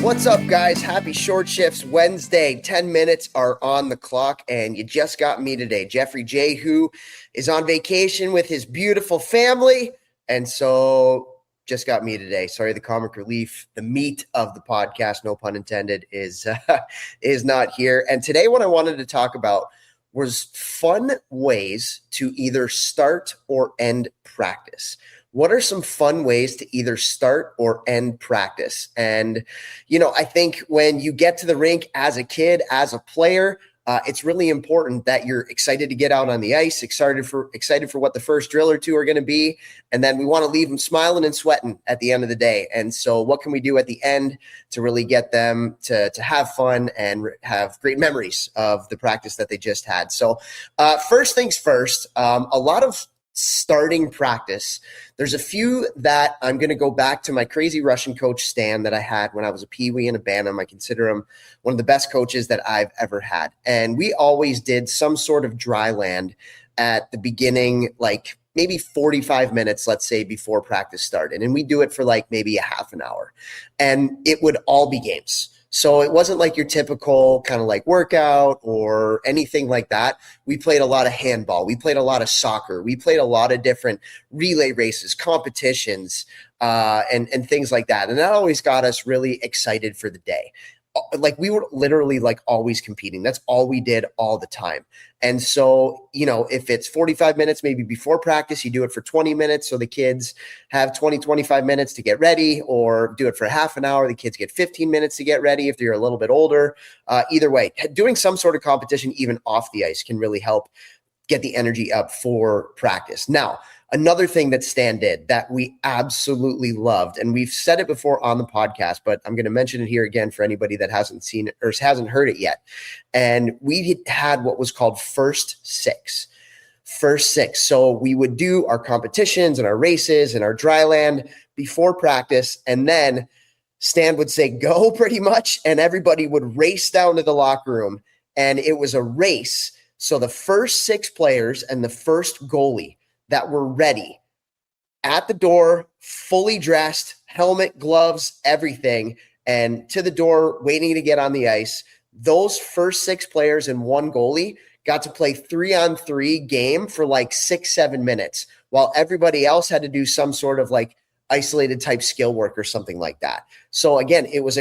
What's up, guys? Happy Short Shifts Wednesday. 10 minutes are on the clock, and you just got me today, Jeffrey J., who is on vacation with his beautiful family, and so just got me today. Sorry, the comic relief, the meat of the podcast, no pun intended, is not here. And today what I wanted to talk about was fun ways to either start or end practice. What are some fun ways to either start or end practice? And, I think when you get to the rink as a kid, as a player, it's really important that you're excited to get out on the ice, excited for what the first drill or two are going to be. And then we want to leave them smiling and sweating at the end of the day. And so what can we do at the end to really get them to have fun and have great memories of the practice that they just had? So first things first, a lot of starting practice. There's a few that I'm going to go back to my crazy Russian coach, Stan, that I had when I was a peewee and a Bantam. I consider him one of the best coaches that I've ever had. And we always did some sort of dry land at the beginning, like maybe 45 minutes, let's say, before practice started. And we do it for like maybe a half an hour. And it would all be games. So it wasn't like your typical kind of like workout or anything like that. We played a lot of handball. We played a lot of soccer. We played a lot of different relay races, competitions, and things like that. And that always got us really excited for the day. Like we were literally like always competing. That's all we did all the time. And so, if it's 45 minutes, maybe before practice, you do it for 20 minutes. So the kids have 20, 25 minutes to get ready, or do it for half an hour. The kids get 15 minutes to get ready if they're a little bit older. Either way, doing some sort of competition, even off the ice, can really help get the energy up for practice. Now, another thing that Stan did that we absolutely loved, and we've said it before on the podcast, but I'm going to mention it here again for anybody that hasn't seen it or hasn't heard it yet. And we had what was called first six. So we would do our competitions and our races and our dry land before practice. And then Stan would say, go, pretty much. And everybody would race down to the locker room. And it was a race. So the first six players and the first goalie that were ready at the door, fully dressed, helmet, gloves, everything, and to the door waiting to get on the ice. Those first six players and one goalie got to play 3-on-3 game for like 6-7 minutes, while everybody else had to do some sort of like isolated type skill work or something like that. So again, it was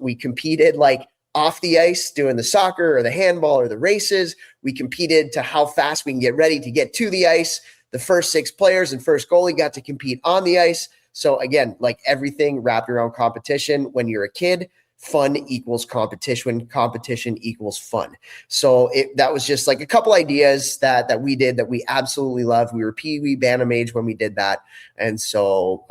we competed like off the ice doing the soccer or the handball or the races. We competed to how fast we can get ready to get to the ice. The first six players and first goalie got to compete on the ice. So again, like everything wrapped around competition. When you're a kid, fun equals competition. Competition equals fun. So that was just like a couple ideas that we did that we absolutely loved. We were peewee Bantam age when we did that. And so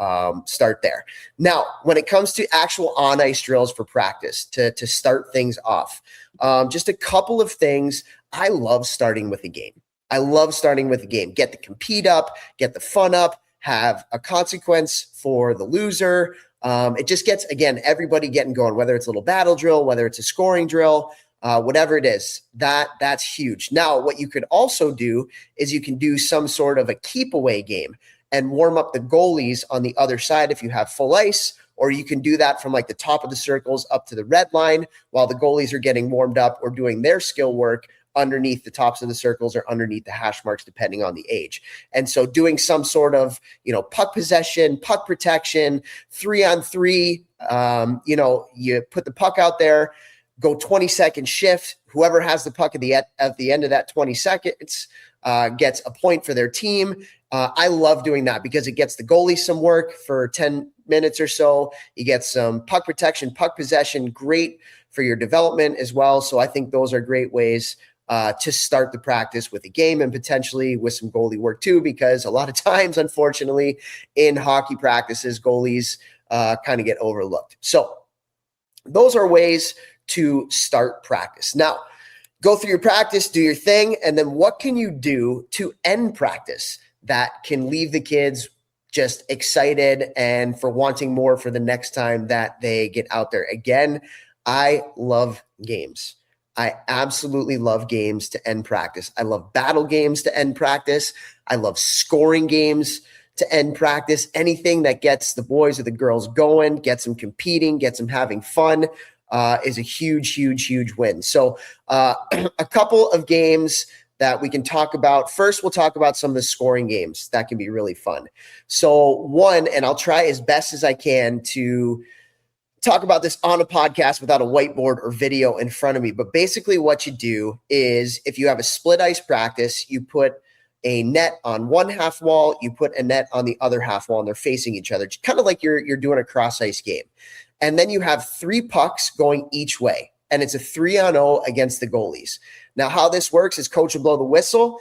start there. Now, when it comes to actual on-ice drills for practice, to start things off, just a couple of things. I love starting with a game. Get the compete up, get the fun up, have a consequence for the loser. It just gets, again, everybody getting going, whether it's a little battle drill, whether it's a scoring drill, whatever it is, that's huge. Now, what you could also do is you can do some sort of a keep away game and warm up the goalies on the other side if you have full ice, or you can do that from like the top of the circles up to the red line while the goalies are getting warmed up or doing their skill work underneath the tops of the circles or underneath the hash marks, depending on the age. And so doing some sort of, puck possession, puck protection, 3-on-3, you put the puck out there, go 20-second shift. Whoever has the puck at the end of that 20 seconds gets a point for their team. I love doing that because it gets the goalie some work for 10 minutes or so. You get some puck protection, puck possession, great for your development as well. So I think those are great ways to start the practice with a game, and potentially with some goalie work too, because a lot of times, unfortunately, in hockey practices, goalies kind of get overlooked. So those are ways to start practice. Now, go through your practice, do your thing, and then what can you do to end practice that can leave the kids just excited and for wanting more for the next time that they get out there? Again, I love games. I absolutely love games to end practice. I love battle games to end practice. I love scoring games to end practice. Anything that gets the boys or the girls going, gets them competing, gets them having fun, is a huge, huge, huge win. So a couple of games that we can talk about. First, we'll talk about some of the scoring games that can be really fun. So one, and I'll try as best as I can to talk about this on a podcast without a whiteboard or video in front of me. But basically what you do is if you have a split ice practice, you put a net on one half wall, you put a net on the other half wall, and they're facing each other, kind of like you're doing a cross ice game. And then you have 3 pucks going each way, and it's a 3-on-0 against the goalies. Now, how this works is coach will blow the whistle.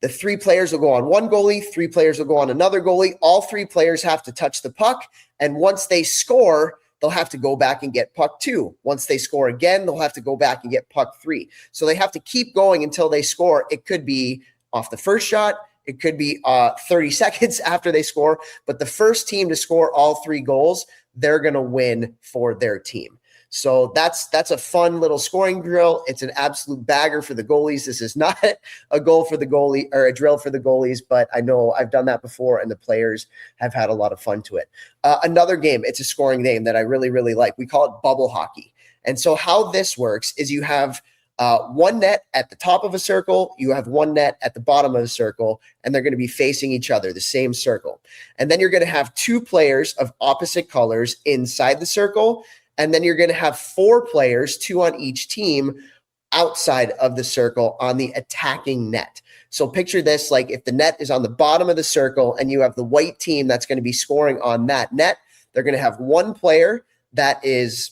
The 3 players will go on one goalie, 3 players will go on another goalie. All 3 players have to touch the puck, and once they score, they'll have to go back and get puck 2. Once they score again, they'll have to go back and get puck 3. So they have to keep going until they score. It could be off the first shot. It could be 30 seconds after they score. But the first team to score all 3 goals, they're going to win for their team. So that's a fun little scoring drill. It's an absolute bagger for the goalies. This is not a goal for the goalie or a drill for the goalies, but I know I've done that before and the players have had a lot of fun to it. Another game, it's a scoring game that I really, really like. We call it bubble hockey. And so how this works is you have one net at the top of a circle, you have one net at the bottom of a circle, and they're going to be facing each other, the same circle. And then you're going to have 2 players of opposite colors inside the circle. And then you're going to have 4 players, 2 on each team, outside of the circle on the attacking net. So picture this, like if the net is on the bottom of the circle and you have the white team that's going to be scoring on that net, they're going to have 1 player that is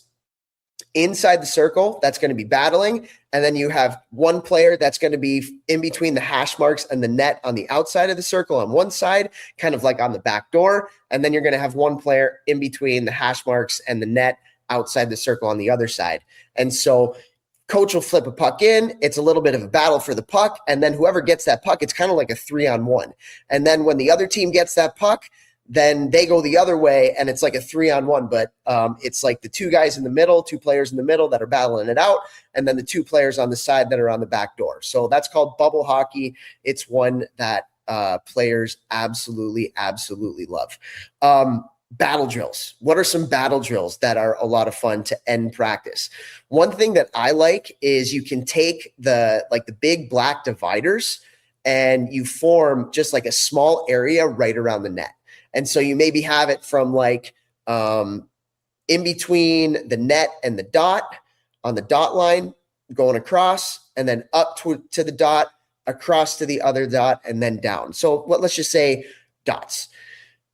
inside the circle that's going to be battling. And then you have 1 player that's going to be in between the hash marks and the net on the outside of the circle on one side, kind of like on the back door. And then you're going to have 1 player in between the hash marks and the net outside the circle on the other side. And so coach will flip a puck in. It's a little bit of a battle for the puck. And then whoever gets that puck, it's kind of like a 3-on-1. And then when the other team gets that puck, then they go the other way and it's like a 3-on-1. But it's like the 2 guys in the middle, 2 players in the middle that are battling it out. And then the 2 players on the side that are on the back door. So that's called bubble hockey. It's one that players absolutely, absolutely love. Battle drills. What are some battle drills that are a lot of fun to end practice? One thing that I like is you can take the big black dividers and you form just like a small area right around the net. And so you maybe have it from like in between the net and the dot, on the dot line, going across, and then up to the dot, across to the other dot, and then down. So let's just say dots.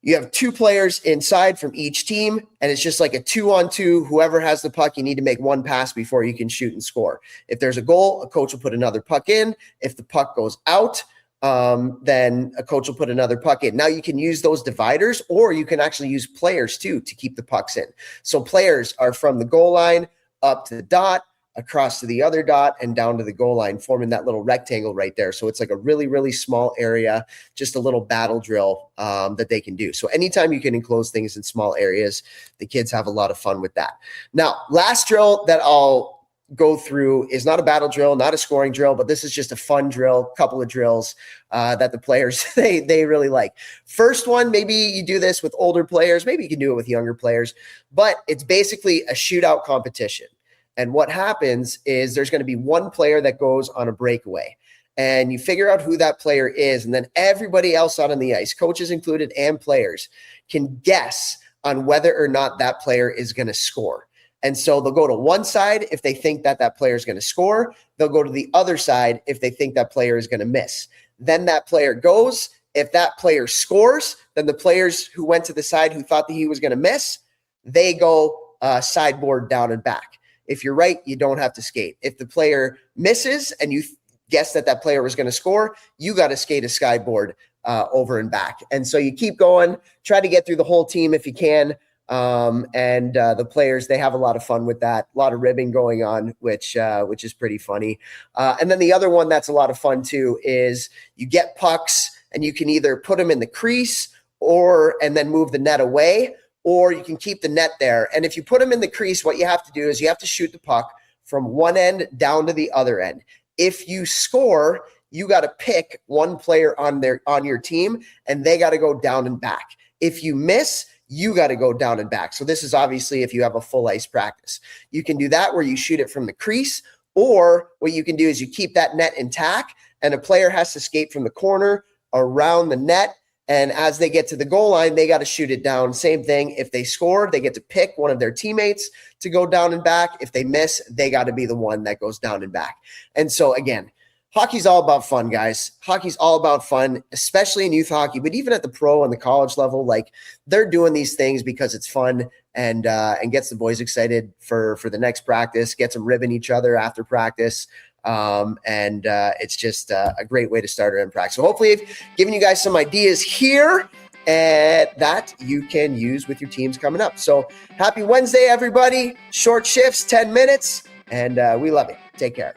You have 2 players inside from each team, and it's just like a 2-on-2. Whoever has the puck, you need to make 1 pass before you can shoot and score. If there's a goal, a coach will put another puck in. If the puck goes out, then a coach will put another puck in. Now you can use those dividers, or you can actually use players too to keep the pucks in. So players are from the goal line up to the dot, across to the other dot, and down to the goal line, forming that little rectangle right there. So it's like a really, really small area, just a little battle drill that they can do. So anytime you can enclose things in small areas, the kids have a lot of fun with that. Now, last drill that I'll go through is not a battle drill, not a scoring drill, but this is just a fun drill, couple of drills that the players, they really like. First one, maybe you do this with older players, maybe you can do it with younger players, but it's basically a shootout competition. And what happens is there's going to be 1 player that goes on a breakaway, and you figure out who that player is. And then everybody else out on the ice, coaches included and players, can guess on whether or not that player is going to score. And so they'll go to one side if they think that that player is going to score. They'll go to the other side if they think that player is going to miss. Then that player goes. If that player scores, then the players who went to the side who thought that he was going to miss, they go sideboard down and back. If you're right, you don't have to skate. If the player misses and you guess that that player was going to score, you got to skate a skyboard over and back. And so you keep going, try to get through the whole team if you can. And the players, they have a lot of fun with that, a lot of ribbing going on, which is pretty funny. And then the other one that's a lot of fun too is you get pucks and you can either put them in the crease and then move the net away, or you can keep the net there. And if you put them in the crease, what you have to do is you have to shoot the puck from one end down to the other end. If you score, you got to pick one player on your team, and they got to go down and back. If you miss, you got to go down and back. So this is obviously if you have a full ice practice. You can do that where you shoot it from the crease, or what you can do is you keep that net intact, and a player has to skate from the corner around the net. And as they get to the goal line, they got to shoot it down. Same thing. If they score, they get to pick one of their teammates to go down and back. If they miss, they got to be the one that goes down and back. And so again, hockey's all about fun, guys. Hockey's all about fun, especially in youth hockey, but even at the pro and the college level, like they're doing these things because it's fun and gets the boys excited for the next practice, gets them ribbing each other after practice. It's just a great way to start our practice. So hopefully I've given you guys some ideas here that you can use with your teams coming up. So happy Wednesday, everybody. Short shifts, 10 minutes, and we love you. Take care.